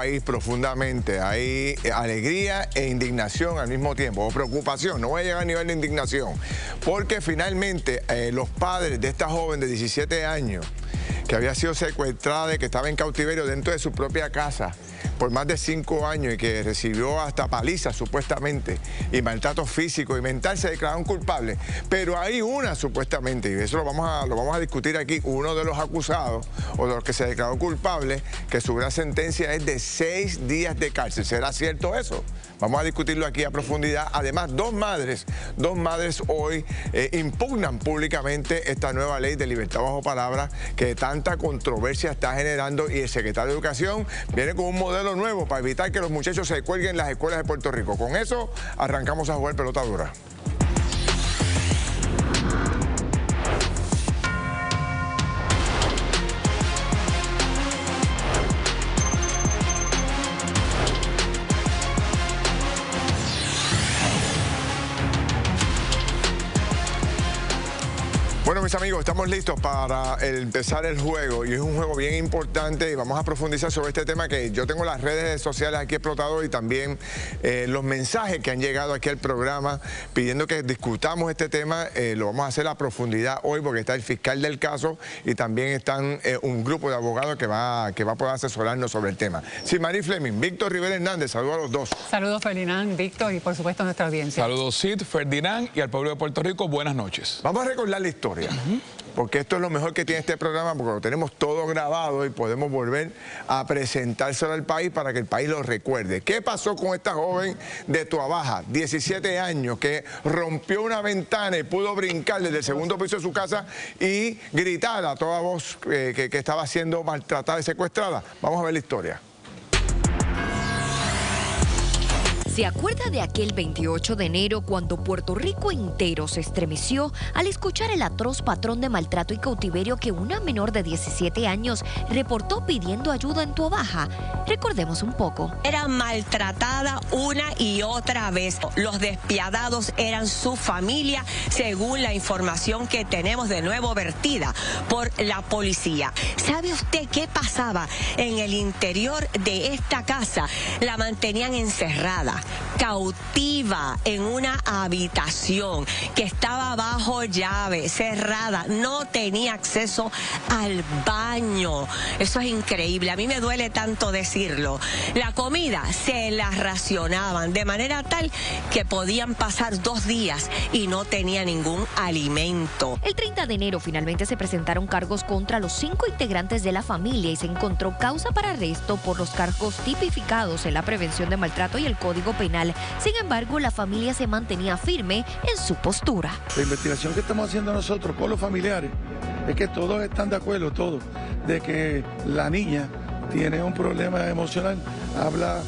Hay profundamente, hay alegría e indignación al mismo tiempo, o preocupación, no voy a llegar a nivel de indignación, porque finalmente los padres de esta joven de 17 años, que había sido secuestrada y que estaba en cautiverio dentro de su propia casa por más de 5 años y que recibió hasta palizas supuestamente y maltrato físico y mental, se declararon culpables. Pero hay una supuestamente, y eso lo vamos a discutir aquí, uno de los acusados o de los que se declaró culpable, que su gran sentencia es de 6 días de cárcel. ¿Será cierto eso? Vamos a discutirlo aquí a profundidad. Además, dos madres hoy impugnan públicamente esta nueva ley de libertad bajo palabra que tanta controversia está generando, y el secretario de Educación viene con un modelo nuevo para evitar que los muchachos se cuelguen en las escuelas de Puerto Rico. Con eso arrancamos a jugar pelota dura. Bueno, mis amigos, estamos listos para empezar el juego, y es un juego bien importante y vamos a profundizar sobre este tema, que yo tengo las redes sociales aquí explotadas y también los mensajes que han llegado aquí al programa pidiendo que discutamos este tema. Lo vamos a hacer a profundidad hoy porque está el fiscal del caso y también están un grupo de abogados que va a poder asesorarnos sobre el tema. Sí, Mari Fleming, Víctor Rivera Hernández, saludos a los dos. Saludos, Ferdinand, Víctor, y por supuesto a nuestra audiencia. Saludos, Sid, Ferdinand, y al pueblo de Puerto Rico, buenas noches. Vamos a recordar la historia. Porque esto es lo mejor que tiene este programa, porque lo tenemos todo grabado y podemos volver a presentárselo al país para que el país lo recuerde. ¿Qué pasó con esta joven de Tuabaja, 17 años, que rompió una ventana y pudo brincar desde el segundo piso de su casa y gritar a toda voz que estaba siendo maltratada y secuestrada? Vamos a ver la historia. ¿Se acuerda de aquel 28 de enero cuando Puerto Rico entero se estremeció al escuchar el atroz patrón de maltrato y cautiverio que una menor de 17 años reportó pidiendo ayuda en Tuabaja? Recordemos un poco. Era maltratada una y otra vez. Los despiadados eran su familia, según la información que tenemos de nuevo vertida por la policía. ¿Sabe usted qué pasaba en el interior de esta casa? La mantenían encerrada, cautiva, en una habitación que estaba bajo llave, cerrada, no tenía acceso al baño. Eso es increíble, a mí me duele tanto decirlo. La comida se la racionaban de manera tal que podían pasar 2 días y no tenía ningún alimento. El 30 de enero finalmente se presentaron cargos contra los 5 integrantes de la familia y se encontró causa para arresto por los cargos tipificados en la prevención de maltrato y el Código Penal. Sin embargo, la familia se mantenía firme en su postura. La investigación que estamos haciendo nosotros con los familiares es que todos están de acuerdo, todos, de que la niña tiene un problema emocional, habla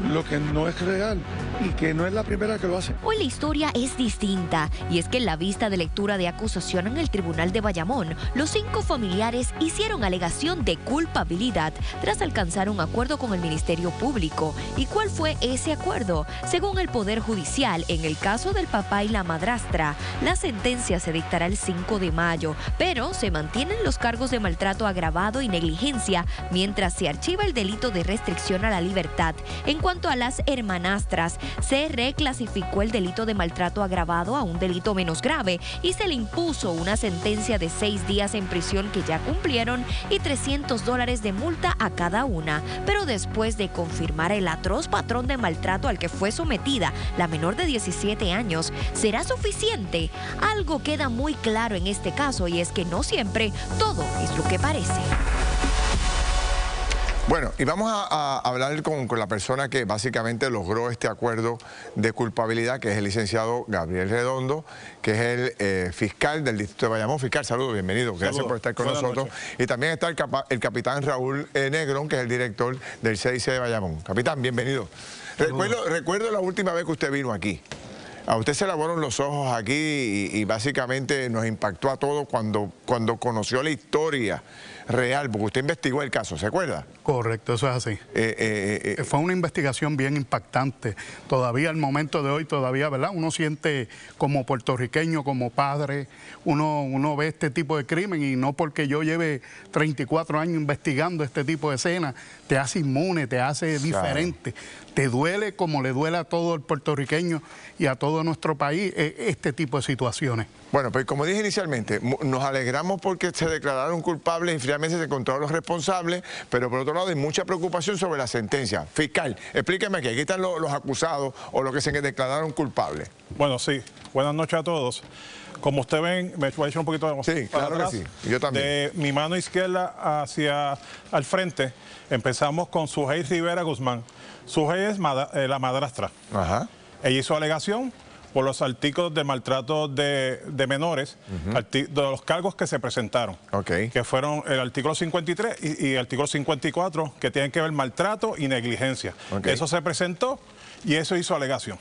lo que no es real y que no es la primera que lo hace. Hoy la historia es distinta, y es que en la vista de lectura de acusación en el Tribunal de Bayamón, los 5 familiares hicieron alegación de culpabilidad tras alcanzar un acuerdo con el Ministerio Público. ¿Y cuál fue ese acuerdo? Según el Poder Judicial, en el caso del papá y la madrastra, la sentencia se dictará el 5 de mayo, pero se mantienen los cargos de maltrato agravado y negligencia, mientras se archiva el delito de restricción a la libertad. En cuanto a las hermanastras, se reclasificó el delito de maltrato agravado a un delito menos grave y se le impuso una sentencia de 6 días en prisión que ya cumplieron y $300 de multa a cada una. Pero después de confirmar el atroz patrón de maltrato al que fue sometida la menor de 17 años, ¿será suficiente? Algo queda muy claro en este caso, y es que no siempre todo es lo que parece. Bueno, y vamos a hablar con la persona que básicamente logró este acuerdo de culpabilidad, que es el licenciado Gabriel Redondo, que es el fiscal del Distrito de Bayamón. Fiscal, saludos, bienvenido. Gracias por estar con nosotros. Y también está el capitán Raúl Negrón, que es el director del CIC de Bayamón. Capitán, bienvenido. Recuerdo la última vez que usted vino aquí. A usted se le abrieron los ojos aquí y básicamente nos impactó a todos cuando conoció la historia real, porque usted investigó el caso, ¿se acuerda? Correcto, eso es así. Fue una investigación bien impactante. Todavía al momento de hoy, todavía, ¿verdad? Uno siente como puertorriqueño, como padre, uno ve este tipo de crimen y no porque yo lleve 34 años investigando este tipo de escenas, te hace inmune, te hace diferente. Te duele como le duele a todo el puertorriqueño y a todo nuestro país este tipo de situaciones. Bueno, pues como dije inicialmente, nos alegramos porque se declararon culpables y finalmente se encontraron los responsables, pero por otro lado hay mucha preocupación sobre la sentencia. Fiscal, explíqueme aquí están los acusados o los que se declararon culpables. Bueno, sí. Buenas noches a todos. Como ustedes ven, me voy a echar un poquito de sí, claro atrás, que sí. Yo también. De mi mano izquierda hacia al frente, empezamos con Sujei Rivera Guzmán. Sujei es la madrastra. Ajá. Ella hizo alegación por los artículos de maltrato de menores, de los cargos que se presentaron, que fueron el artículo 53 y el artículo 54, que tienen que ver maltrato y negligencia. Eso se presentó y eso hizo alegación.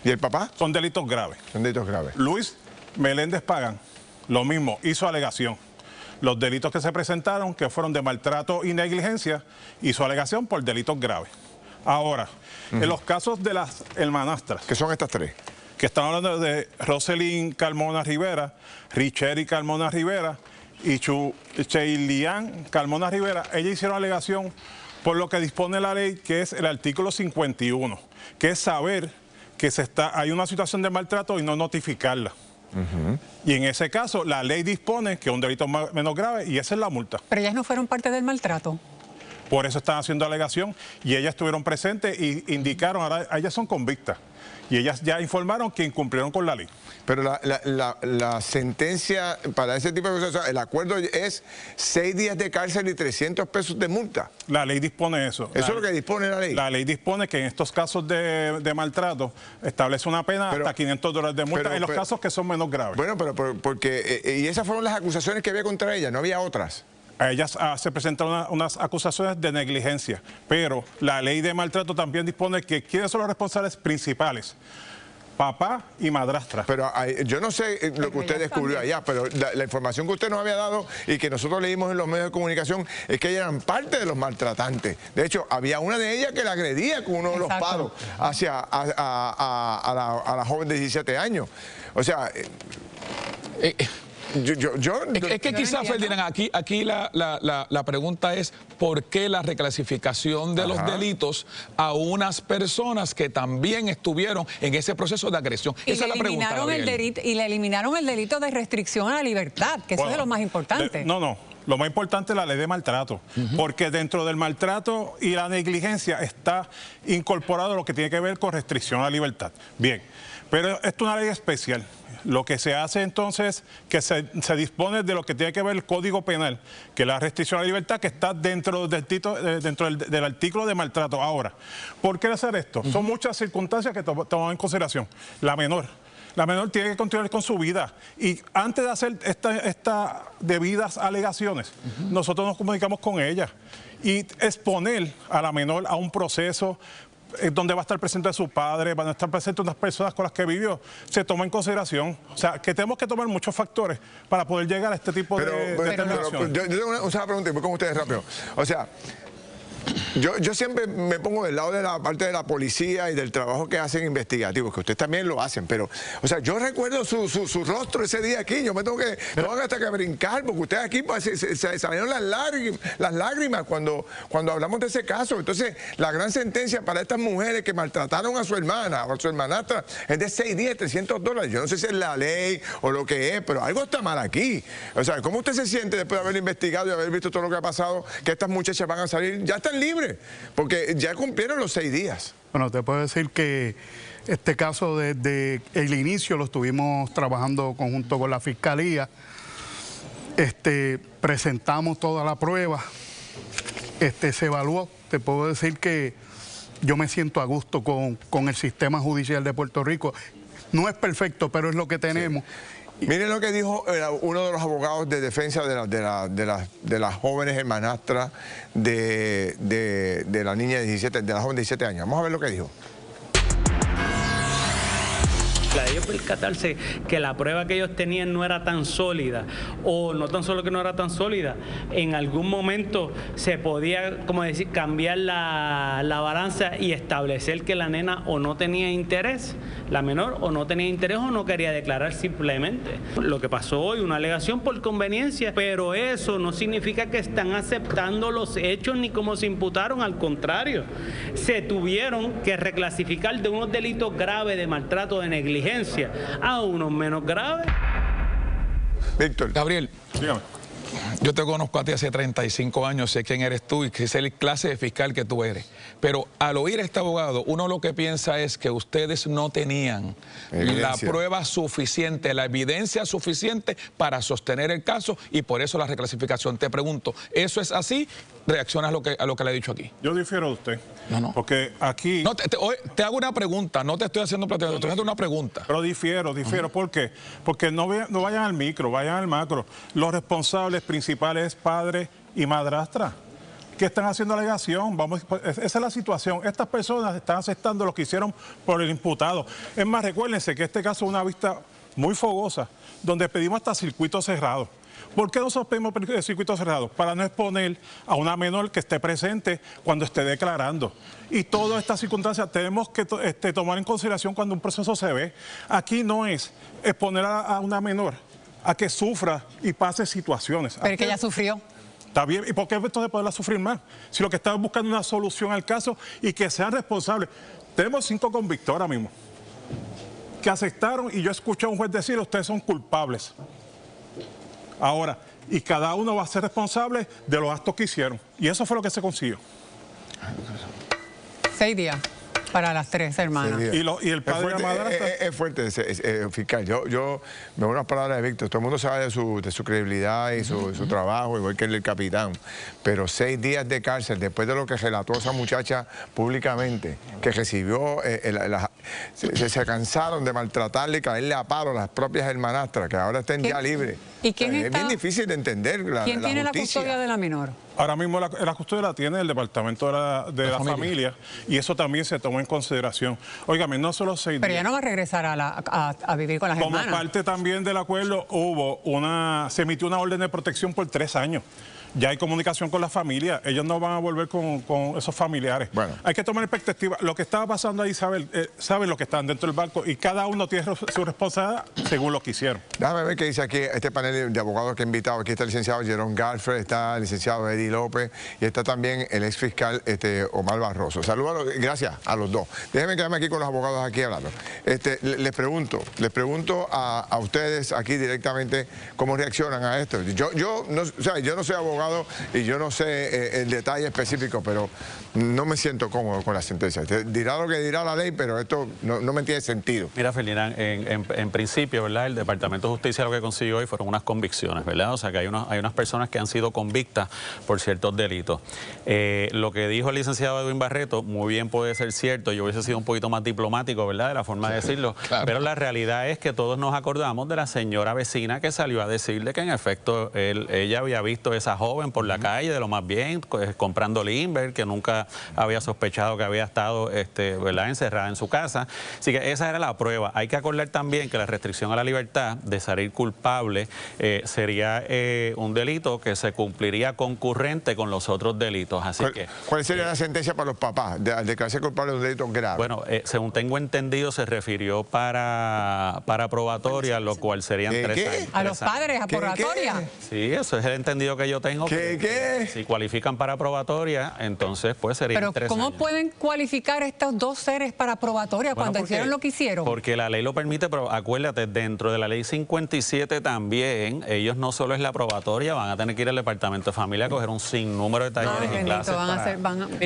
¿Y el papá? Son delitos graves. Son delitos graves. Luis Meléndez Pagan, lo mismo, hizo alegación. Los delitos que se presentaron, que fueron de maltrato y negligencia, hizo alegación por delitos graves. Ahora, en los casos de las hermanastras... ¿Qué son estas tres? Que estamos hablando de Roselyn Carmona Rivera, Richeri Carmona Rivera y Cheilian Carmona Rivera. Ellas hicieron alegación por lo que dispone la ley, que es el artículo 51, que es saber que hay una situación de maltrato y no notificarla. Y en ese caso, la ley dispone que es un delito menos grave y esa es la multa. Pero ellas no fueron parte del maltrato. Por eso están haciendo alegación y ellas estuvieron presentes y indicaron, ahora ellas son convictas y ellas ya informaron que incumplieron con la ley. Pero la sentencia para ese tipo de cosas, o sea, el acuerdo es 6 días de cárcel y 300 pesos de multa. La ley dispone eso. ¿Eso es lo que dispone la ley? La ley dispone que en estos casos de maltrato establece una pena hasta $500 de multa en los casos que son menos graves. Bueno, pero porque... y esas fueron las acusaciones que había contra ella, ¿no había otras? A ellas se presentaron unas acusaciones de negligencia, pero la ley de maltrato también dispone que quiénes son los responsables principales. Papá y madrastra. Pero yo no sé lo que usted descubrió allá, pero la información que usted nos había dado y que nosotros leímos en los medios de comunicación es que ellas eran parte de los maltratantes. De hecho, había una de ellas que la agredía con uno de los palos hacia a la joven de 17 años. O sea... Es que quizás, Ferdinand, aquí la pregunta es ¿por qué la reclasificación de los delitos a unas personas que también estuvieron en ese proceso de agresión? Esa es la pregunta. Y le eliminaron el delito de restricción a la libertad, que eso es de lo más importante. Lo más importante es la ley de maltrato, porque dentro del maltrato y la negligencia está incorporado lo que tiene que ver con restricción a la libertad. Bien, pero esto es una ley especial. Lo que se hace entonces que se dispone de lo que tiene que ver el Código Penal, que es la restricción a la libertad, que está dentro del artículo de maltrato. Ahora, ¿por qué hacer esto? Son muchas circunstancias que tomamos en consideración. La menor tiene que continuar con su vida y antes de hacer estas debidas alegaciones, nosotros nos comunicamos con ella y exponer a la menor a un proceso donde va a estar presente su padre, van a estar presentes unas personas con las que vivió, se toma en consideración. O sea, que tenemos que tomar muchos factores para poder llegar a este tipo de determinaciones. Yo tengo una pregunta y voy con ustedes rápido. O sea, yo siempre me pongo del lado de la parte de la policía y del trabajo que hacen investigativos, que ustedes también lo hacen, pero, o sea, yo recuerdo su rostro ese día aquí, yo me tengo hasta que brincar, porque ustedes aquí pues, se salieron las lágrimas cuando hablamos de ese caso. Entonces, la gran sentencia para estas mujeres que maltrataron a su hermana o a su hermanastra es de 6 días, $300. Yo no sé si es la ley o lo que es, pero algo está mal aquí. O sea, ¿cómo usted se siente después de haber investigado y haber visto todo lo que ha pasado, que estas muchachas van a salir, ya están libres, porque ya cumplieron los 6 días? Bueno, te puedo decir que este caso desde el inicio lo estuvimos trabajando conjunto con la Fiscalía. Presentamos toda la prueba, se evaluó. Te puedo decir que yo me siento a gusto con el sistema judicial de Puerto Rico. No es perfecto, pero es lo que tenemos. Sí. Miren lo que dijo uno de los abogados de defensa de las jóvenes hermanastras de la niña de 17, de la joven de 17 años. Vamos a ver lo que dijo. La de ellos percatarse que la prueba que ellos tenían no era tan sólida, o no tan solo que no era tan sólida, en algún momento se podía, como decir, cambiar la balanza y establecer que la nena o no tenía interés, la menor, o no tenía interés o no quería declarar simplemente. Lo que pasó hoy, una alegación por conveniencia, pero eso no significa que están aceptando los hechos ni cómo se imputaron, al contrario, se tuvieron que reclasificar de unos delitos graves de maltrato, de negligencia, a unos menos graves. Víctor. Gabriel, dígame. Yo te conozco a ti hace 35 años, sé quién eres tú y que sé la clase de fiscal que tú eres. Pero al oír a este abogado, uno lo que piensa es que ustedes no tenían la prueba suficiente, la evidencia suficiente para sostener el caso y por eso la reclasificación. Te pregunto, ¿eso es así? ¿Reaccionas a lo que le he dicho aquí? Yo difiero de usted. No. Porque aquí... No, te hago una pregunta, no te estoy haciendo planteamiento, estoy haciendo una pregunta. Pero difiero. ¿Por qué? Porque no vayan al micro, vayan al macro. Los responsables principales, padre y madrastra, que están haciendo alegación. Esa es la situación. Estas personas están aceptando lo que hicieron por el imputado. Es más, recuérdense que este caso es una vista muy fogosa, donde pedimos hasta circuito cerrado. ¿Por qué nosotros pedimos circuito cerrado? Para no exponer a una menor que esté presente cuando esté declarando. Y todas estas circunstancias tenemos que tomar en consideración cuando un proceso se ve. Aquí no es exponer a una menor a que sufra y pase situaciones. Pero es que ella sufrió. Está bien, ¿y por qué entonces poderla sufrir más? Si lo que están buscando es una solución al caso y que sean responsables. Tenemos 5 convictos ahora mismo que aceptaron, y yo escuché a un juez decir, ustedes son culpables. Ahora, y cada uno va a ser responsable de los actos que hicieron. Y eso fue lo que se consiguió. 6 días para las 3 hermanas. Y el padre de la madrastra... Es fuerte, fiscal. Yo me voy a unas palabras de Víctor. Todo el mundo sabe de su credibilidad y su trabajo, igual que el capitán. Pero 6 días de cárcel, después de lo que relató esa muchacha públicamente, que recibió... se cansaron de maltratarle y caerle a palo a las propias hermanastras, que ahora estén ya libres. ¿Y quién es bien difícil de entender ¿Quién tiene la custodia de la menor? Ahora mismo la custodia la tiene el Departamento de la Familia, y eso también se toma en consideración. Óigame, no solo 6 días. Pero ella no va a regresar a vivir con las hermanas. Como parte también del acuerdo se emitió una orden de protección por 3 años. Ya hay comunicación con la familia, ellos no van a volver con esos familiares. Bueno. Hay que tomar en perspectiva lo que estaba pasando ahí, saben lo que están dentro del barco y cada uno tiene su responsabilidad según lo que hicieron. Déjame ver qué dice aquí este panel de abogados que he invitado. Aquí está el licenciado Jerón Garfred, está el licenciado Eddie López y está también el ex fiscal Omar Barroso. Saludos, gracias a los dos. Déjenme quedarme aquí con los abogados aquí hablando. Les pregunto a ustedes aquí directamente cómo reaccionan a esto. Yo no soy abogado y yo no sé el detalle específico, pero no me siento cómodo con la sentencia. Dirá lo que dirá la ley, pero esto no me tiene sentido. Mira, Ferdinand, en principio, ¿verdad? El Departamento de Justicia lo que consiguió hoy fueron unas convicciones, ¿verdad? O sea, que hay unas personas que han sido convictas por ciertos delitos. Lo que dijo el licenciado Edwin Barreto, muy bien puede ser cierto, yo hubiese sido un poquito más diplomático, ¿verdad? De la forma de decirlo, claro. Pero la realidad es que todos nos acordamos de la señora vecina que salió a decirle que en efecto ella había visto a esa joven por la calle de lo más bien, comprando Limber, que nunca había sospechado que había estado ¿verdad? Encerrada en su casa. Así que esa era la prueba. Hay que acordar también que la restricción a la libertad de salir culpable sería un delito que se cumpliría concurrente con los otros delitos. Así ¿Cuál sería la sentencia para los papás al declararse culpable de un delito grave? Bueno, según tengo entendido, se refirió para probatoria, lo cual serían 3 años. ¿A los padres a probatoria? Sí, eso es el entendido que yo tengo. ¿Qué? Si cualifican para probatoria, entonces pues serían 3 años. Pero ¿cómo pueden cualificar estos 2 seres para probatoria cuando hicieron lo que hicieron? Porque la ley lo permite, pero acuérdate, dentro de la ley 57 también, ellos no solo es la probatoria, van a tener que ir al Departamento de Familia a coger un sinnúmero de talleres y clases.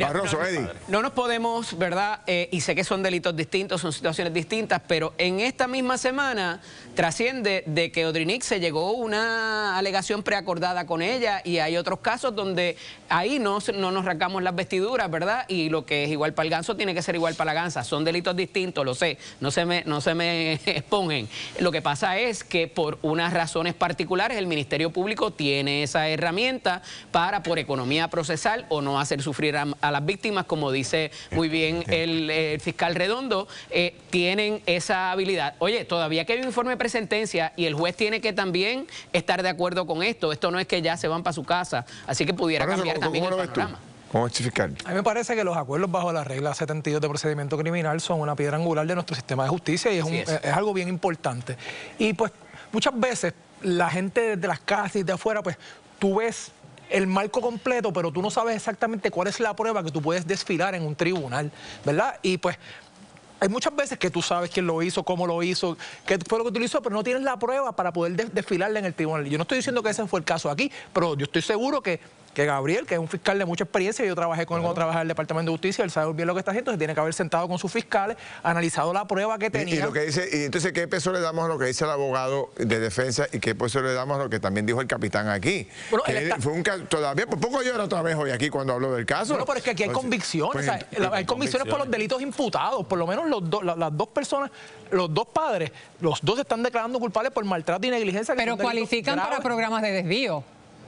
Barroso, Eddie. No nos podemos, ¿verdad? Y sé que son delitos distintos, son situaciones distintas, pero en esta misma semana trasciende de que Odrinic se llegó una alegación preacordada con ella y y hay otros casos donde ahí no nos rasgamos las vestiduras, ¿verdad? Y lo que es igual para el ganso tiene que ser igual para la gansa. Son delitos distintos, lo sé, no se me expongan. Lo que pasa es que por unas razones particulares el Ministerio Público tiene esa herramienta para, por economía procesal o no hacer sufrir a las víctimas, como dice muy bien el fiscal Redondo, tienen esa habilidad. Oye, todavía que hay un informe de presentencia y el juez tiene que también estar de acuerdo con esto. Esto no es que ya se van para su casa, así que pudiera cambiar también el panorama. ¿Cómo es, fiscal? A mí me parece que los acuerdos bajo la regla 72 de procedimiento criminal son una piedra angular de nuestro sistema de justicia y es algo bien importante. Y pues muchas veces la gente de las casas y de afuera, pues tú ves el marco completo, pero tú no sabes exactamente cuál es la prueba que tú puedes desfilar en un tribunal, ¿verdad? Y pues hay muchas veces que tú sabes quién lo hizo, cómo lo hizo, qué fue lo que utilizó, pero no tienes la prueba para poder desfilarla en el tribunal. Yo no estoy diciendo que ese fue el caso aquí, pero yo estoy seguro que Gabriel, que es un fiscal de mucha experiencia, yo trabajé con él cuando trabajaba en el Departamento de Justicia, él sabe bien lo que está haciendo, se tiene que haber sentado con sus fiscales, analizado la prueba que tenía. Y lo que dice, y entonces, ¿qué peso le damos a lo que dice el abogado de defensa y qué peso le damos a lo que también dijo el capitán aquí? Bueno, fue un caso, todavía, por poco llora otra vez hoy aquí cuando habló del caso. Bueno, pero es que aquí hay convicciones, hay convicciones por los delitos imputados, por lo menos las dos personas, los dos padres, los dos se están declarando culpables por maltrato y negligencia. Pero cualifican para programas de desvío.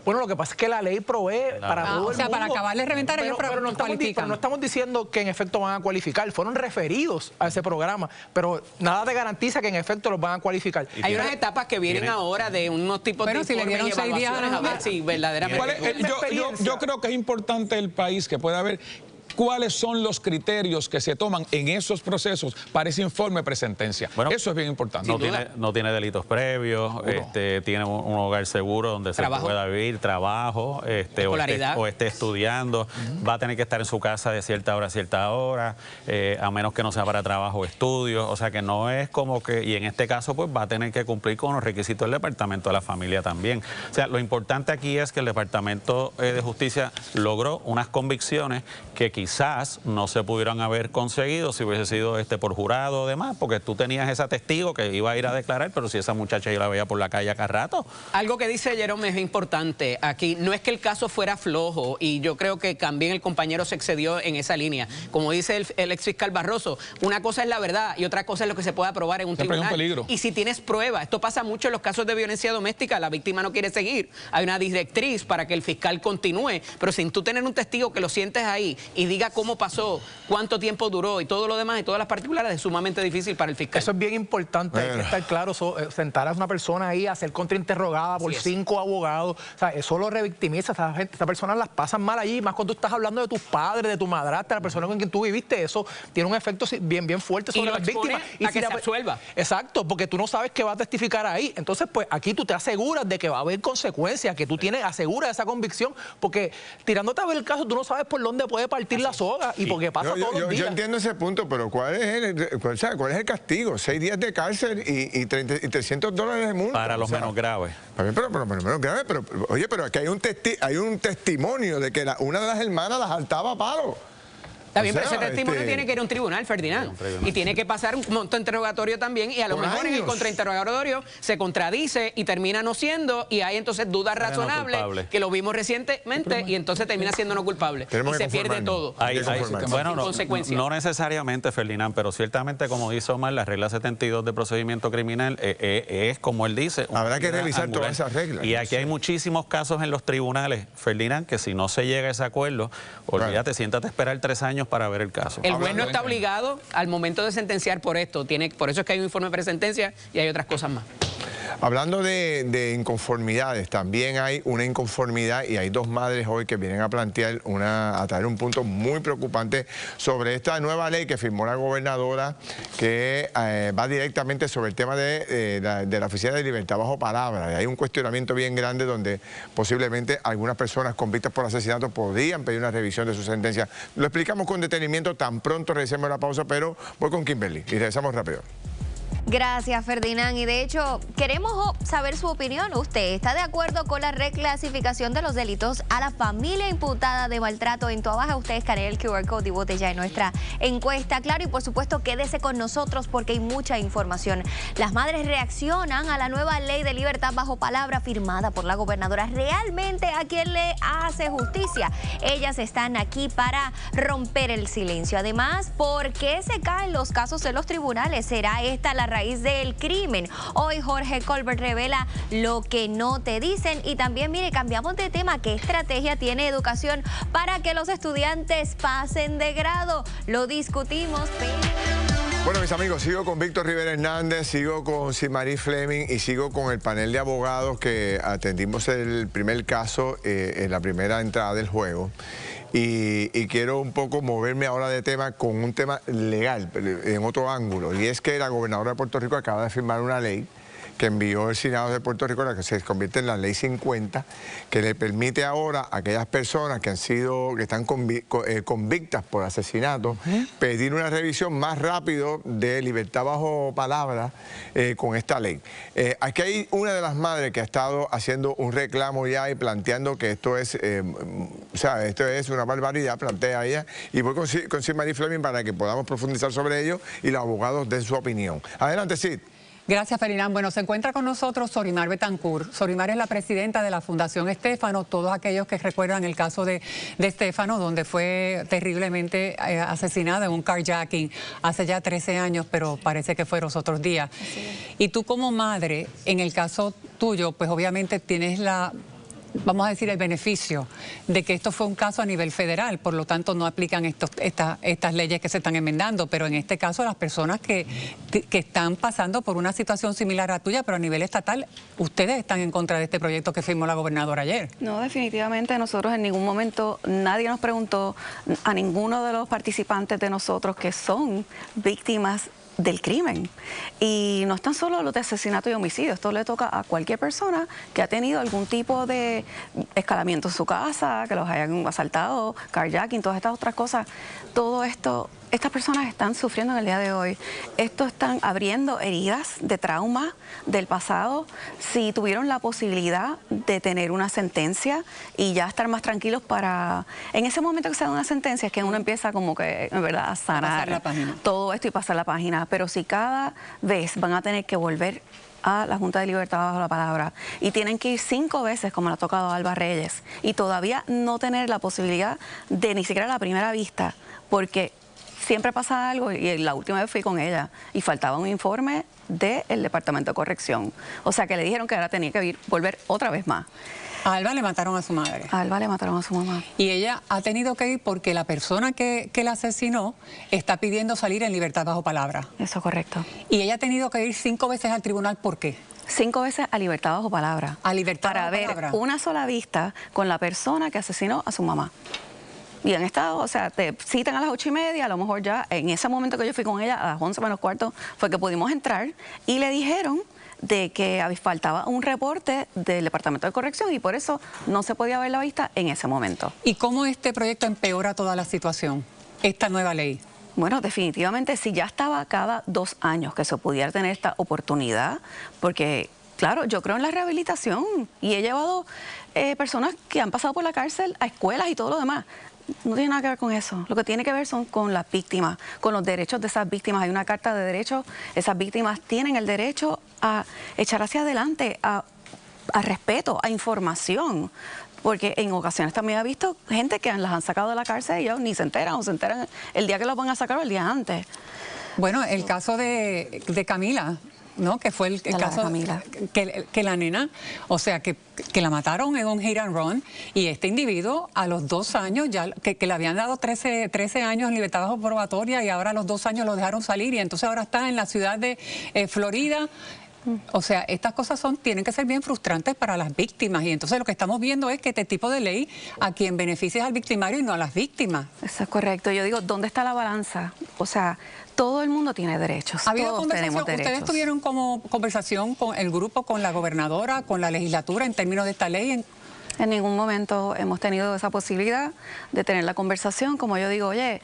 Bueno, lo que pasa es que la ley provee para todo el mundo. O sea, para acabarle de reventar ellos pero no estamos diciendo que en efecto van a cualificar. Fueron referidos a ese programa, pero nada te garantiza que en efecto los van a cualificar. Hay unas etapas que vienen ahora de unos tipos de si le dieron 6 días a ver si verdaderamente... Yo creo que es importante el país que pueda haber cuáles son los criterios que se toman en esos procesos para ese informe presentencia. Bueno, eso es bien importante. No tiene delitos previos, tiene un hogar seguro donde se pueda vivir, trabajo, o esté estudiando, va a tener que estar en su casa de cierta hora a cierta hora, a menos que no sea para trabajo o estudios, o sea que no es como que, y en este caso pues va a tener que cumplir con los requisitos del Departamento de la Familia también. O sea, lo importante aquí es que el Departamento de Justicia logró unas convicciones que quizás no se pudieran haber conseguido si hubiese sido por jurado o demás, porque tú tenías esa testigo que iba a ir a declarar, pero si esa muchacha yo la veía por la calle acá rato. Algo que dice Jerome es importante aquí, no es que el caso fuera flojo, y yo creo que también el compañero se excedió en esa línea. Como dice el ex fiscal Barroso, una cosa es la verdad y otra cosa es lo que se puede probar en un tribunal. Es un peligro. Y si tienes pruebas, esto pasa mucho en los casos de violencia doméstica, la víctima no quiere seguir, hay una directriz para que el fiscal continúe, pero sin tú tener un testigo que lo sientes ahí y diga cómo pasó, cuánto tiempo duró y todo lo demás y todas las particulares, es sumamente difícil para el fiscal. Eso es bien importante, hay que estar claro, sentar a una persona ahí a ser contrainterrogada por 5 abogados, o sea, eso lo revictimiza, esta persona las pasan mal allí, más cuando tú estás hablando de tus padres, de tu madrastra, la persona con quien tú viviste, eso tiene un efecto bien fuerte sobre las víctimas. Y a que se absuelva. Exacto, porque tú no sabes qué va a testificar ahí. Entonces, pues aquí tú te aseguras de que va a haber consecuencias, que tú aseguras esa convicción, porque tirándote a ver el caso, tú no sabes por dónde puede partir la soga y porque pasa todos los días. Yo entiendo ese punto, pero ¿cuál es el castigo? 6 días de cárcel y $300 de multa. Para los menos graves. Pero menos graves, pero aquí hay un testimonio de que una de las hermanas las saltaba a palo. Está bien, pero ese testimonio tiene que ir a un tribunal, Ferdinand. Y tiene que pasar un contrainterrogatorio también, y a lo mejor en el contrainterrogatorio se contradice y termina no siendo, y hay entonces dudas razonables, que lo vimos recientemente, y entonces termina siendo no culpable. Y se pierde todo. Bueno, no necesariamente, Ferdinand, pero ciertamente, como dice Omar, la regla 72 de procedimiento criminal es, como él dice, habrá que revisar todas esas reglas. Y aquí hay muchísimos casos en los tribunales, Ferdinand, que si no se llega a ese acuerdo, olvídate, siéntate a esperar 3 años para ver el caso. El juez no está obligado al momento de sentenciar por esto. Por eso es que hay un informe de presentencia y hay otras cosas más. Hablando de inconformidades, también hay una inconformidad y hay 2 madres hoy que vienen a plantear a traer un punto muy preocupante sobre esta nueva ley que firmó la gobernadora, que va directamente sobre el tema de la Oficina de Libertad Bajo Palabra. Hay un cuestionamiento bien grande donde posiblemente algunas personas convictas por asesinato podrían pedir una revisión de su sentencia. Lo explicamos con detenimiento tan pronto regresemos a la pausa, pero voy con Kimberly y regresamos rápido. Gracias, Ferdinand. Y de hecho, queremos saber su opinión. ¿Usted está de acuerdo con la reclasificación de los delitos a la familia imputada de maltrato en Toa Baja? Usted escanea el QR Code y vote ya en nuestra encuesta. Claro, y por supuesto, quédese con nosotros porque hay mucha información. Las madres reaccionan a la nueva ley de libertad bajo palabra firmada por la gobernadora. ¿Realmente a quién le hace justicia? Ellas están aquí para romper el silencio. Además, ¿por qué se caen los casos en los tribunales? ¿Será esta la raíz del crimen? Hoy Jorge Colbert revela lo que no te dicen. Y también, mire, cambiamos de tema. ¿Qué estrategia tiene educación para que los estudiantes pasen de grado? Lo discutimos. Bueno, mis amigos, sigo con Víctor Rivera Hernández, sigo con Silmarie Fleming y sigo con el panel de abogados que atendimos el primer caso en la primera entrada del juego. Y quiero un poco moverme ahora de tema con un tema legal, en otro ángulo. Y es que la gobernadora de Puerto Rico acaba de firmar una ley que envió el Senado de Puerto Rico, la que se convierte en la Ley 50, que le permite ahora a aquellas personas que están convictas por asesinato, pedir una revisión más rápido de libertad bajo palabra con esta ley. Aquí hay una de las madres que ha estado haciendo un reclamo ya y planteando que esto es, esto es una barbaridad, plantea ella, y voy con Silmarie Fleming para que podamos profundizar sobre ello y los abogados den su opinión. Adelante, Sid. Gracias, Ferdinand. Bueno, se encuentra con nosotros Sorimar Betancourt. Sorimar es la presidenta de la Fundación Estéfano. Todos aquellos que recuerdan el caso de Estéfano, donde fue terriblemente asesinada en un carjacking hace ya 13 años, pero parece que fue los otros días. Y tú como madre, en el caso tuyo, pues obviamente tienes vamos a decir, el beneficio de que esto fue un caso a nivel federal, por lo tanto no aplican estas leyes que se están enmendando, pero en este caso las personas que están pasando por una situación similar a tuya, pero a nivel estatal, ustedes están en contra de este proyecto que firmó la gobernadora ayer. No, definitivamente nosotros en ningún momento, nadie nos preguntó a ninguno de los participantes de nosotros que son víctimas del crimen. Y no es tan solo los de asesinato y homicidio, esto le toca a cualquier persona que ha tenido algún tipo de escalamiento en su casa, que los hayan asaltado, carjacking, todas estas otras cosas. Todo esto, estas personas están sufriendo en el día de hoy. Esto están abriendo heridas de trauma del pasado. Si tuvieron la posibilidad de tener una sentencia y ya estar más tranquilos para... En ese momento que se da una sentencia es que uno empieza como que, en verdad, a sanar todo esto y pasar la página. Pero si cada vez van a tener que volver a la Junta de Libertad bajo la palabra y tienen que ir 5 veces como le ha tocado a Alba Reyes y todavía no tener la posibilidad de ni siquiera la primera vista, porque siempre pasa algo, y la última vez fui con ella y faltaba un informe del Departamento de Corrección. O sea que le dijeron que ahora tenía que volver otra vez más. A Alba le mataron a su madre. A Alba le mataron a su mamá. Y ella ha tenido que ir porque la persona que la asesinó está pidiendo salir en libertad bajo palabra. Eso es correcto. Y ella ha tenido que ir 5 veces al tribunal, ¿por qué? 5 veces a libertad bajo palabra. A libertad bajo palabra. Para ver una sola vista con la persona que asesinó a su mamá. Y han estado, o sea, te citan a las 8:30, a lo mejor ya en ese momento que yo fui con ella, a las 11:15, fue que pudimos entrar y le dijeron de que faltaba un reporte del Departamento de Corrección y por eso no se podía ver la vista en ese momento. ¿Y cómo este proyecto empeora toda la situación, esta nueva ley? Bueno, definitivamente si ya estaba cada 2 años que se pudiera tener esta oportunidad, porque claro, yo creo en la rehabilitación y he llevado personas que han pasado por la cárcel a escuelas y todo lo demás. No tiene nada que ver con eso. Lo que tiene que ver son con las víctimas, con los derechos de esas víctimas. Hay una carta de derechos. Esas víctimas tienen el derecho a echar hacia adelante, a respeto, a información. Porque en ocasiones también he visto gente que las han sacado de la cárcel y ellos ni se enteran o se enteran el día que los van a sacar o el día antes. Bueno, el caso de Camila, ¿no? Que fue el caso que la nena, o sea, que la mataron en un hit and run y este individuo a los 2 años, ya que le habían dado 13 años en libertad bajo probatoria y ahora a los 2 años lo dejaron salir y entonces ahora está en la ciudad de Florida. O sea, estas cosas tienen que ser bien frustrantes para las víctimas y entonces lo que estamos viendo es que este tipo de ley a quien beneficia es al victimario y no a las víctimas. Eso es correcto. Yo digo, ¿dónde está la balanza? O sea, todo el mundo tiene derechos. Todos tenemos derechos. ¿Ustedes tuvieron como conversación con el grupo, con la gobernadora, con la legislatura en términos de esta ley? En ningún momento hemos tenido esa posibilidad de tener la conversación. Como yo digo, oye,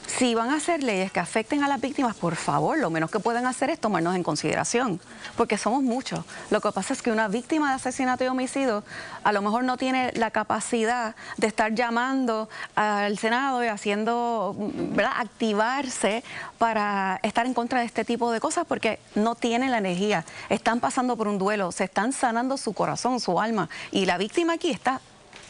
Si van a hacer leyes que afecten a las víctimas, por favor, lo menos que pueden hacer es tomarnos en consideración, porque somos muchos. Lo que pasa es que una víctima de asesinato y homicidio a lo mejor no tiene la capacidad de estar llamando al Senado y haciendo, ¿verdad?, activarse para estar en contra de este tipo de cosas, porque no tienen la energía, están pasando por un duelo, se están sanando su corazón, su alma, y la víctima aquí está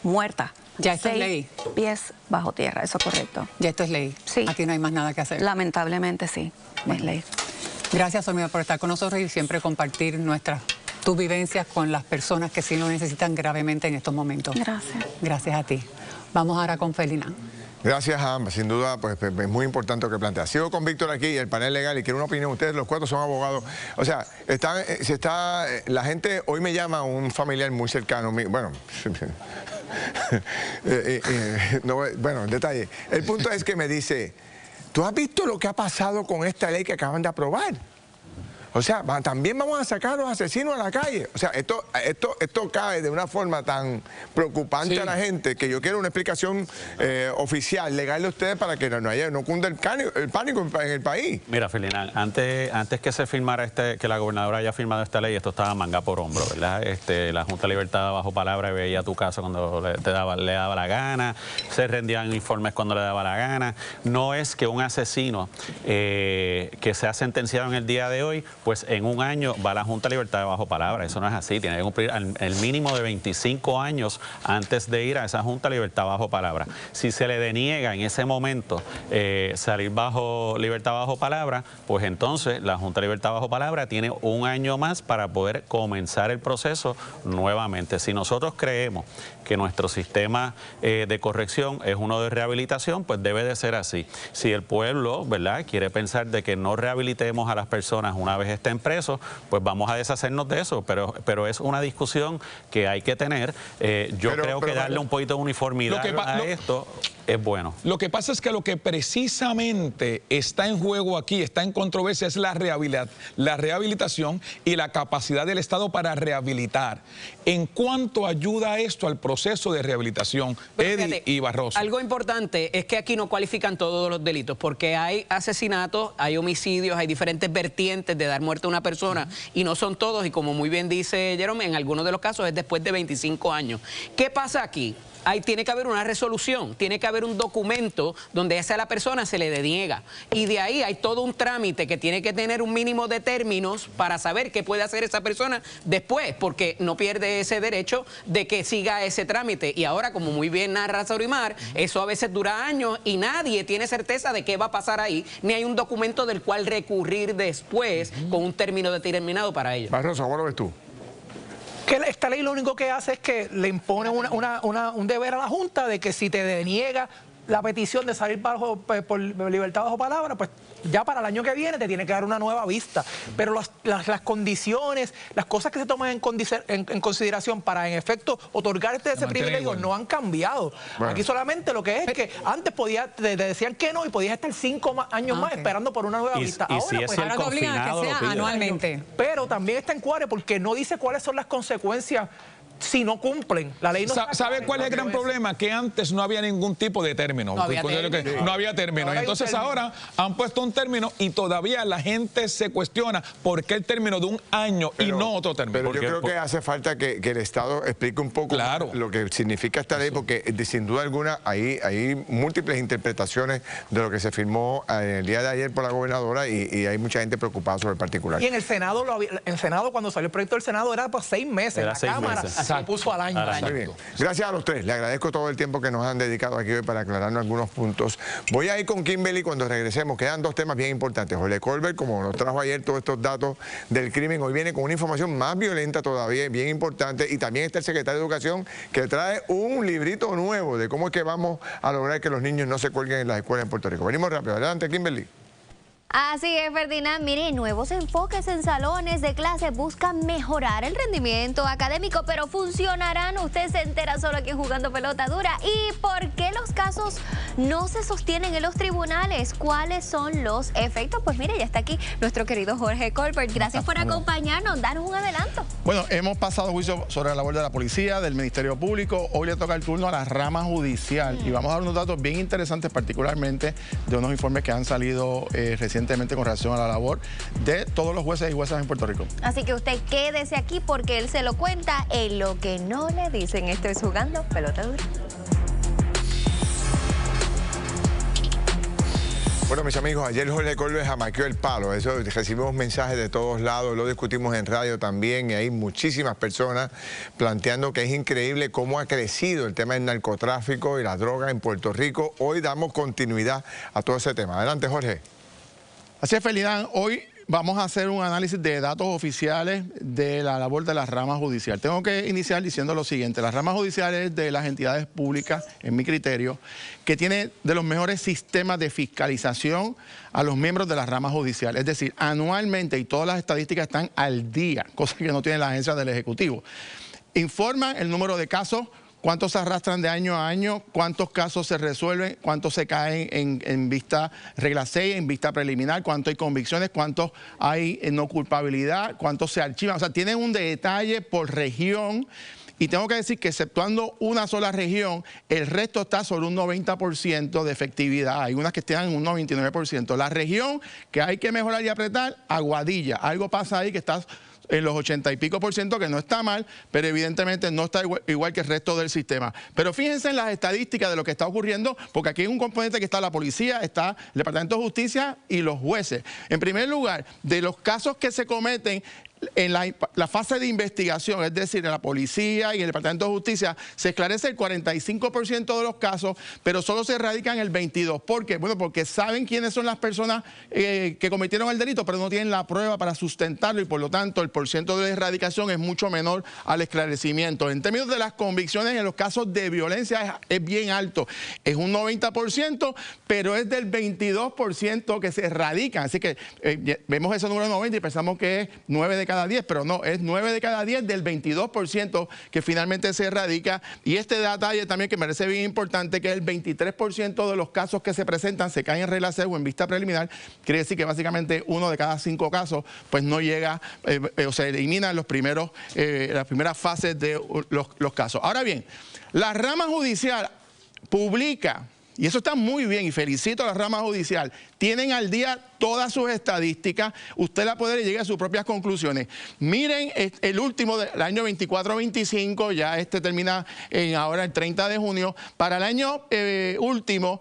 muerta. Ya esto es ley. 6 pies bajo tierra, eso es correcto. Ya esto es ley. Sí. Aquí no hay más nada que hacer. Lamentablemente sí, es ley. Gracias, Sormida, por estar con nosotros y siempre compartir tus vivencias con las personas que sí lo necesitan gravemente en estos momentos. Gracias. Gracias a ti. Vamos ahora con Felina. Gracias a ambas, sin duda, pues es muy importante lo que plantea. Sigo con Víctor aquí y el panel legal y quiero una opinión. Ustedes los 4 son abogados. O sea, la gente, hoy me llama un familiar muy cercano, bueno, bueno, en detalle. El punto es que me dice, ¿tú has visto lo que ha pasado con esta ley que acaban de aprobar? O sea, también vamos a sacar a los asesinos a la calle. O sea, esto cae de una forma tan preocupante a la gente que yo quiero una explicación oficial, legal de ustedes para que no cunda el pánico en el país. Mira, Felina, antes que se firmara que la gobernadora haya firmado esta ley, esto estaba manga por hombro, ¿verdad? La Junta de Libertad bajo palabra veía tu caso cuando le daba la gana, se rendían informes cuando le daba la gana. No es que un asesino que se ha sentenciado en el día de hoy, pues en un año va a la Junta de Libertad bajo palabra. Eso no es así, tiene que cumplir el mínimo de 25 años antes de ir a esa Junta de Libertad bajo palabra. Si se le deniega en ese momento salir bajo libertad bajo palabra, pues entonces la Junta de Libertad bajo palabra tiene un año más para poder comenzar el proceso nuevamente. Si nosotros creemos que nuestro sistema de corrección es uno de rehabilitación, pues debe de ser así. Si el pueblo, ¿verdad?, quiere pensar de que no rehabilitemos a las personas una vez estén presos, pues vamos a deshacernos de eso, pero es una discusión que hay que tener. Yo creo que darle un poquito de uniformidad a esto es bueno. Lo que pasa es que lo que precisamente está en juego aquí, está en controversia, es la rehabilitación y la capacidad del Estado para rehabilitar. ¿En cuánto ayuda esto al proceso de rehabilitación, Eddie y Barroso? Algo importante es que aquí no cualifican todos los delitos, porque hay asesinatos, hay homicidios, hay diferentes vertientes de dar muerte a una persona, y no son todos, y como muy bien dice Jerome, en algunos de los casos es después de 25 años. ¿Qué pasa aquí? Tiene que haber una resolución, tiene que haber un documento donde a la persona se le deniega. Y de ahí hay todo un trámite que tiene que tener un mínimo de términos para saber qué puede hacer esa persona después, porque no pierde ese derecho de que siga ese trámite. Y ahora, como muy bien narra Sorimar, eso a veces dura años y nadie tiene certeza de qué va a pasar ahí, ni hay un documento del cual recurrir después con un término determinado para ello. Barroso, ¿cómo lo ves tú? Que esta ley lo único que hace es que le impone un deber a la Junta de que si te deniega la petición de salir por libertad bajo palabra, pues ya para el año que viene te tiene que dar una nueva vista. Pero las condiciones, las cosas que se toman en consideración para en efecto otorgarte ese privilegio no han cambiado. Bueno. Aquí solamente lo que es que antes te decían que no y podías estar 5 años más esperando por una nueva vista. Ahora, si pues, ahora obligan a que sea anualmente. Pero también está en cuadre porque no dice cuáles son las consecuencias si no cumplen. La ley no ¿Sabe cuál es el gran problema? Que antes no había ningún tipo de término. No había término. No había término. Y entonces ahora han puesto un término y todavía la gente se cuestiona por qué el término de un año y no otro término. Pero yo creo que hace falta que el Estado explique un poco lo que significa esta ley, porque sin duda alguna hay múltiples interpretaciones de lo que se firmó el día de ayer por la gobernadora y hay mucha gente preocupada sobre el particular. Y en el Senado, cuando salió el proyecto del Senado, era por 6 meses. Era la Cámara se puso al año. Muy bien. Gracias a los tres. Le agradezco todo el tiempo que nos han dedicado aquí hoy para aclararnos algunos puntos. Voy a ir con Kimberly cuando regresemos. Quedan 2 temas bien importantes. Jorge Colbert, como nos trajo ayer todos estos datos del crimen, hoy viene con una información más violenta todavía, bien importante. Y también está el secretario de Educación, que trae un librito nuevo de cómo es que vamos a lograr que los niños no se cuelguen en las escuelas en Puerto Rico. Venimos rápido. Adelante, Kimberly. Así es, Ferdinand. Mire, nuevos enfoques en salones de clase buscan mejorar el rendimiento académico, pero ¿funcionarán? Usted se entera solo aquí en Jugando Pelota Dura. ¿Y por qué los casos no se sostienen en los tribunales? ¿Cuáles son los efectos? Pues mire, ya está aquí nuestro querido Jorge Colbert. Gracias por acompañarnos. Danos un adelanto. Bueno, hemos pasado juicio sobre la labor de la policía, del Ministerio Público. Hoy le toca el turno a la rama judicial y vamos a dar unos datos bien interesantes, particularmente de unos informes que han salido recientemente con relación a la labor de todos los jueces y juezas en Puerto Rico. Así que usted quédese aquí porque él se lo cuenta en lo que no le dicen. Esto es Jugando Pelota Dura. Bueno, mis amigos, ayer Jorge Colbert jamaqueó el palo. Eso, recibimos mensajes de todos lados, lo discutimos en radio también, y hay muchísimas personas planteando que es increíble cómo ha crecido el tema del narcotráfico y la droga en Puerto Rico. Hoy damos continuidad a todo ese tema. Adelante, Jorge. Así es, Ferdinand. Hoy vamos a hacer un análisis de datos oficiales de la labor de la rama judicial. Tengo que iniciar diciendo lo siguiente. La rama judicial es de las entidades públicas, en mi criterio, que tiene de los mejores sistemas de fiscalización a los miembros de la rama judicial. Es decir, anualmente, y todas las estadísticas están al día, cosa que no tiene la agencia del Ejecutivo. Informan el número de casos, cuántos se arrastran de año a año, cuántos casos se resuelven, cuántos se caen en vista regla 6, en vista preliminar, cuántos hay convicciones, cuántos hay no culpabilidad, cuántos se archivan. O sea, tienen un detalle por región. Y tengo que decir que exceptuando una sola región, el resto está sobre un 90% de efectividad. Hay unas que están en un 99%. La región que hay que mejorar y apretar, Aguadilla. Algo pasa ahí que está en los 80 y pico %, que no está mal, pero evidentemente no está igual que el resto del sistema. Pero fíjense en las estadísticas de lo que está ocurriendo, porque aquí hay un componente que está la policía, está el Departamento de Justicia y los jueces. En primer lugar, de los casos que se cometen en la fase de investigación, es decir, en la policía y en el Departamento de Justicia, se esclarece el 45% de los casos, pero solo se erradican el 22%. ¿Por qué? Bueno, porque saben quiénes son las personas que cometieron el delito, pero no tienen la prueba para sustentarlo y por lo tanto el porcentaje de erradicación es mucho menor al esclarecimiento. En términos de las convicciones en los casos de violencia es bien alto, es un 90%, pero es del 22% que se erradican. Así que vemos ese número 90 y pensamos que es 9 de cada 10, pero no, es 9 de cada 10 del 22% que finalmente se erradica. Y este detalle también que me parece bien importante, que el 23% de los casos que se presentan se caen en regla 6 o en vista preliminar. Quiere decir que básicamente 1 de cada 5 casos pues no llega o se elimina en las primeras fases de los casos. Ahora bien, la rama judicial publica, y eso está muy bien y felicito a la rama judicial, tienen al día todas sus estadísticas, usted la puede llegar a sus propias conclusiones. Miren el último del año 24-25, ya termina ahora el 30 de junio, para el año último,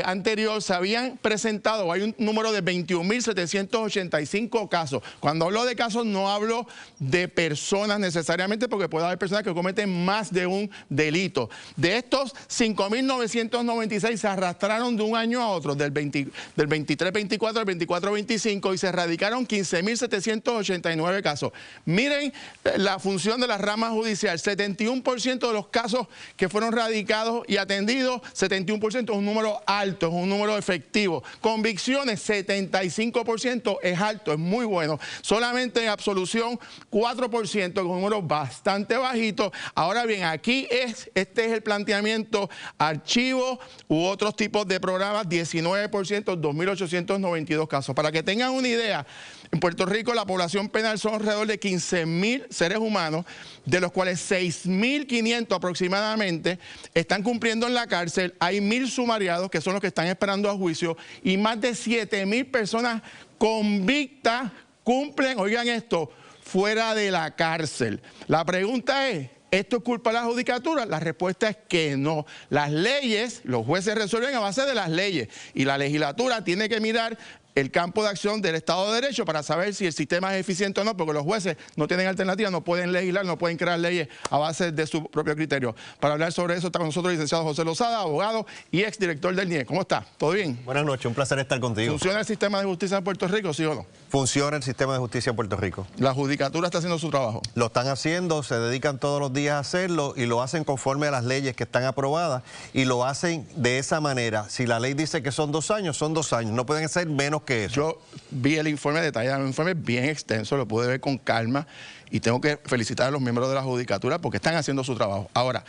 anterior se habían presentado, hay un número de 21.785 casos. Cuando hablo de casos no hablo de personas necesariamente, porque puede haber personas que cometen más de un delito. De estos, 5.996 se arrastraron de un año a otro, del 23-24 al 24-25, y se erradicaron 15.789 casos. Miren la función de la rama judicial, 71% de los casos que fueron radicados y atendidos, 71% es un número alto, es un número efectivo. Convicciones, 75% es alto, es muy bueno. Solamente en absolución, 4%, que es un número bastante bajito. Ahora bien, aquí este es el planteamiento: archivos u otros tipos de programas, 19%, 2.892 casos. Para que tengan una idea, en Puerto Rico la población penal son alrededor de 15.000 seres humanos, de los cuales 6.500 aproximadamente están cumpliendo en la cárcel. Hay 1.000 sumariados, que son los que están esperando a juicio, y más de 7.000 personas convictas cumplen, oigan esto, fuera de la cárcel. La pregunta es, ¿esto es culpa de la judicatura? La respuesta es que no. Las leyes, los jueces resuelven a base de las leyes, y la legislatura tiene que mirar el campo de acción del Estado de Derecho para saber si el sistema es eficiente o no, porque los jueces no tienen alternativa, no pueden legislar, no pueden crear leyes a base de su propio criterio. Para hablar sobre eso está con nosotros el licenciado José Lozada, abogado y exdirector del NIE. ¿Cómo está? ¿Todo bien? Buenas noches, un placer estar contigo. ¿Funciona el sistema de justicia en Puerto Rico, sí o no? Funciona el sistema de justicia en Puerto Rico. ¿La judicatura está haciendo su trabajo? Lo están haciendo, se dedican todos los días a hacerlo y lo hacen conforme a las leyes que están aprobadas y lo hacen de esa manera. Si la ley dice que son 2 años, son 2 años, no pueden ser menos que eso. Yo vi el informe detallado, un informe bien extenso, lo pude ver con calma y tengo que felicitar a los miembros de la judicatura porque están haciendo su trabajo. Ahora,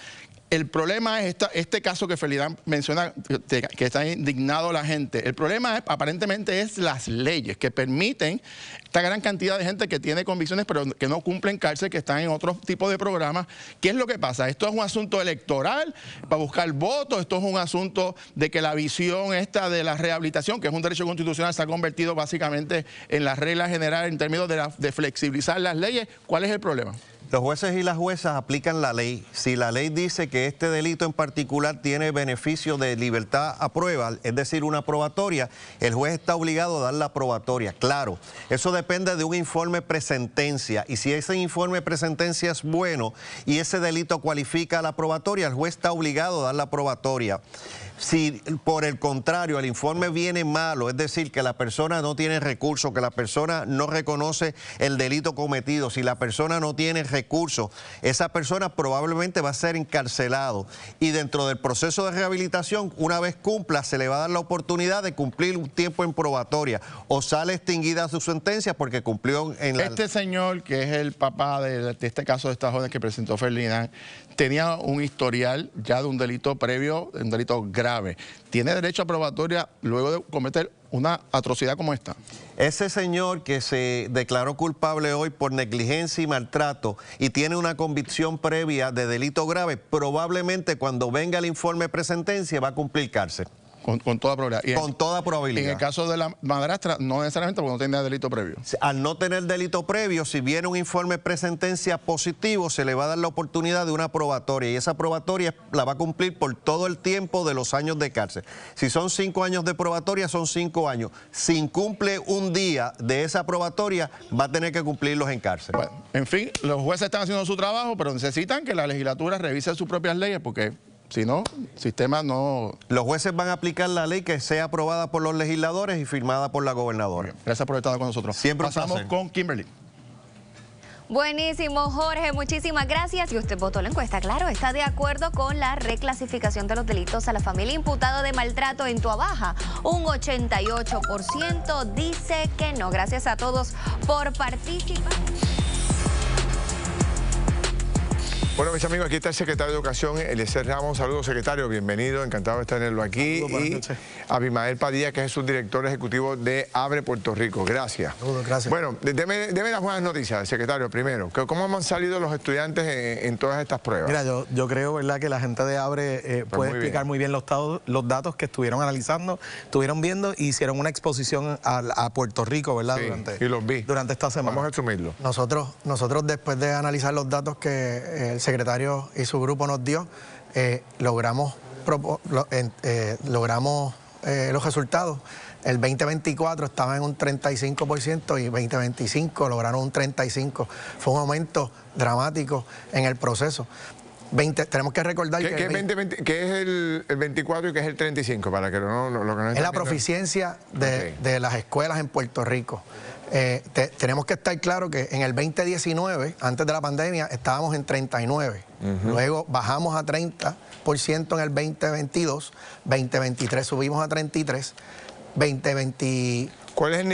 el problema es este caso que Felidán menciona, que está indignado la gente. El problema aparentemente es las leyes que permiten esta gran cantidad de gente que tiene convicciones pero que no cumplen cárcel, que están en otro tipo de programas. ¿Qué es lo que pasa? Esto es un asunto electoral para buscar votos, esto es un asunto de que la visión esta de la rehabilitación, que es un derecho constitucional, se ha convertido básicamente en la regla general en términos de flexibilizar las leyes. ¿Cuál es el problema? Los jueces y las juezas aplican la ley. Si la ley dice que este delito en particular tiene beneficio de libertad a prueba, es decir, una probatoria, el juez está obligado a dar la probatoria. Claro, eso depende de un informe presentencia, y si ese informe presentencia es bueno y ese delito cualifica a la probatoria, el juez está obligado a dar la probatoria. Si por el contrario el informe viene malo, es decir, que la persona no tiene recursos, que la persona no reconoce el delito cometido, si la persona no tiene recursos, esa persona probablemente va a ser encarcelado y dentro del proceso de rehabilitación, una vez cumpla, se le va a dar la oportunidad de cumplir un tiempo en probatoria o sale extinguida su sentencia porque cumplió en la... Este señor, que es el papá de este caso de esta joven que presentó Ferdinand, tenía un historial ya de un delito previo, un delito grave. ¿Tiene derecho a probatoria luego de cometer una atrocidad como esta? Ese señor que se declaró culpable hoy por negligencia y maltrato y tiene una convicción previa de delito grave, probablemente cuando venga el informe presentencia va a cumplir cárcel. Con toda probabilidad. Con toda probabilidad. En el caso de la madrastra, no necesariamente porque no tenía delito previo. Al no tener delito previo, si viene un informe presentencia positivo, se le va a dar la oportunidad de una probatoria y esa probatoria la va a cumplir por todo el tiempo de los años de cárcel. Si son 5 años de probatoria, son 5 años. Si incumple un día de esa probatoria, va a tener que cumplirlos en cárcel. Bueno, en fin, los jueces están haciendo su trabajo, pero necesitan que la legislatura revise sus propias leyes porque... Si no, el sistema no... Los jueces van a aplicar la ley que sea aprobada por los legisladores y firmada por la gobernadora. Gracias por estar con nosotros. Siempre pasamos con Kimberly. Buenísimo, Jorge, muchísimas gracias. Y usted votó la encuesta, claro, ¿está de acuerdo con la reclasificación de los delitos a la familia imputada de maltrato en Tuabaja? Un 88% dice que no. Gracias a todos por participar. Bueno, mis amigos, aquí está el secretario de Educación, Eliezer Ramos. Saludos, secretario, bienvenido, encantado de tenerlo aquí. Y Abimael Padilla, que es el subdirector ejecutivo de Abre Puerto Rico. Gracias. Gracias. Bueno, deme las buenas noticias, secretario, primero. ¿Cómo han salido los estudiantes en todas estas pruebas? Mira, yo creo, ¿verdad?, que la gente de Abre puede explicar muy bien los datos que estuvieron analizando, estuvieron viendo y hicieron una exposición a Puerto Rico, ¿verdad? Sí, y los vi. Durante esta semana. Vamos a resumirlo. Nosotros después de analizar los datos que el secretario y su grupo nos dio, logramos los resultados. El 2024 estaba en un 35% y 2025 lograron un 35%. Fue un aumento dramático en el proceso. Tenemos que recordar que es el 24 y que es el 35, para que lo que no es la proficiencia de las escuelas en Puerto Rico. Tenemos que estar claros que en el 2019, antes de la pandemia, estábamos en 39. Luego bajamos a 30% en el 2022, 2023 subimos a 33%, 2020... ¿Cuál es el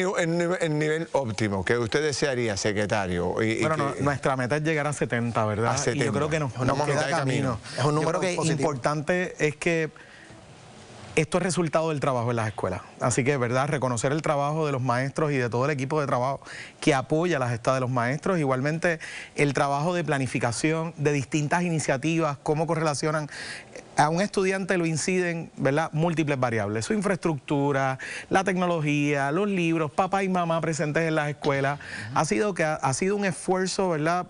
nivel óptimo que usted desearía, secretario? Bueno, nuestra meta es llegar a 70, ¿verdad? A 70. Y yo creo que nos queda camino. Es un número que importante es que esto es resultado del trabajo en las escuelas. Así que, ¿verdad?, reconocer el trabajo de los maestros y de todo el equipo de trabajo que apoya la gesta de los maestros. Igualmente, el trabajo de planificación de distintas iniciativas, cómo correlacionan. A un estudiante lo inciden, ¿verdad?, múltiples variables. Su infraestructura, la tecnología, los libros, papá y mamá presentes en las escuelas. Ha sido un esfuerzo, ¿verdad?,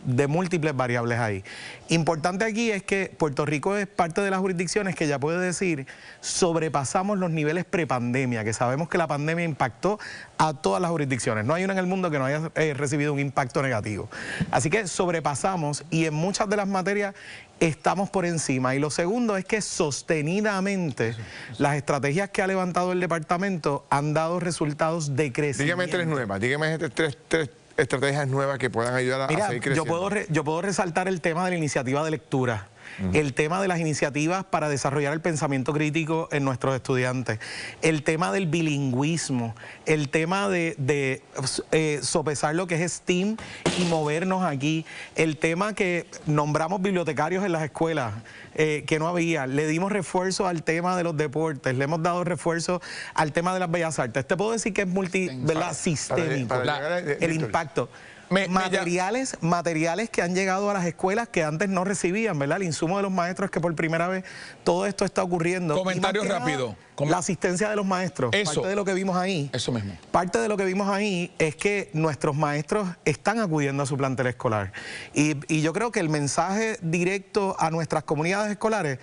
de múltiples variables ahí. Importante aquí es que Puerto Rico es parte de las jurisdicciones que ya puede decir sobrepasamos los niveles prepandemia, que sabemos que la pandemia impactó a todas las jurisdicciones. No hay una en el mundo que no haya recibido un impacto negativo. Así que sobrepasamos y en muchas de las materias estamos por encima. Y lo segundo es que sostenidamente las estrategias que ha levantado el departamento han dado resultados de crecimiento. Dígame tres nuevas, dígame tres estrategias nuevas que puedan ayudar a seguir creciendo. Yo puedo resaltar el tema de la iniciativa de lectura. el tema de las iniciativas para desarrollar el pensamiento crítico en nuestros estudiantes, el tema del bilingüismo, el tema de sopesar lo que es STEAM y movernos aquí, el tema que nombramos bibliotecarios en las escuelas, que no había, le dimos refuerzo al tema de los deportes, le hemos dado refuerzo al tema de las bellas artes. Te puedo decir que es sistémico, el impacto. Materiales que han llegado a las escuelas que antes no recibían, ¿verdad? El insumo de los maestros, que por primera vez todo esto está ocurriendo. Comentario rápido. La asistencia de los maestros. Parte de lo que vimos ahí. Eso mismo. Parte de lo que vimos ahí es que nuestros maestros están acudiendo a su plantel escolar. Y yo creo que el mensaje directo a nuestras comunidades escolares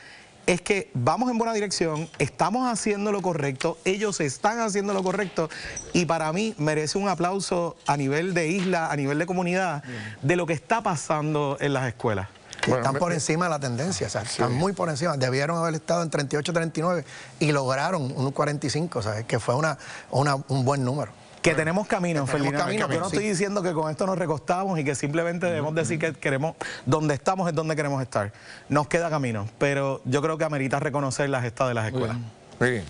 es que vamos en buena dirección, estamos haciendo lo correcto, ellos están haciendo lo correcto, y para mí merece un aplauso a nivel de isla, a nivel de comunidad, de lo que está pasando en las escuelas. Bueno, están por encima de la tendencia, o sea, están muy por encima. Debieron haber estado en 38, 39 y lograron un 45, ¿sabes? Que fue un buen número. Que tenemos camino, Ferdinand. Yo no estoy diciendo que con esto nos recostamos y que simplemente debemos decir que queremos, donde estamos es donde queremos estar. Nos queda camino, pero yo creo que amerita reconocer la gesta de las escuelas. Muy bien.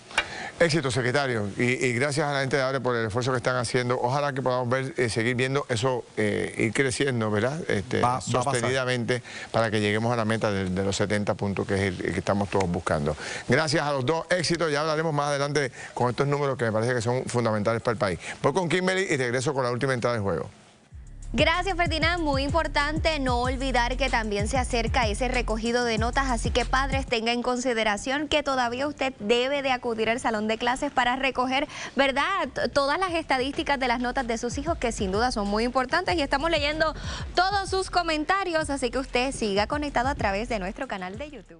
Éxito, secretario, y gracias a la gente de ABRE por el esfuerzo que están haciendo. Ojalá que podamos ver, seguir viendo eso ir creciendo, ¿verdad? Sostenidamente, para que lleguemos a la meta de los 70 puntos, que es el que estamos todos buscando. Gracias a los dos, éxitos. Ya hablaremos más adelante con estos números que me parece que son fundamentales para el país. Voy con Kimberly y regreso con la última entrada del juego. Gracias, Ferdinand. Muy importante no olvidar que también se acerca ese recogido de notas, así que padres, tenga en consideración que todavía usted debe de acudir al salón de clases para recoger, ¿verdad?, todas las estadísticas de las notas de sus hijos, que sin duda son muy importantes, y estamos leyendo todos sus comentarios, así que usted siga conectado a través de nuestro canal de YouTube.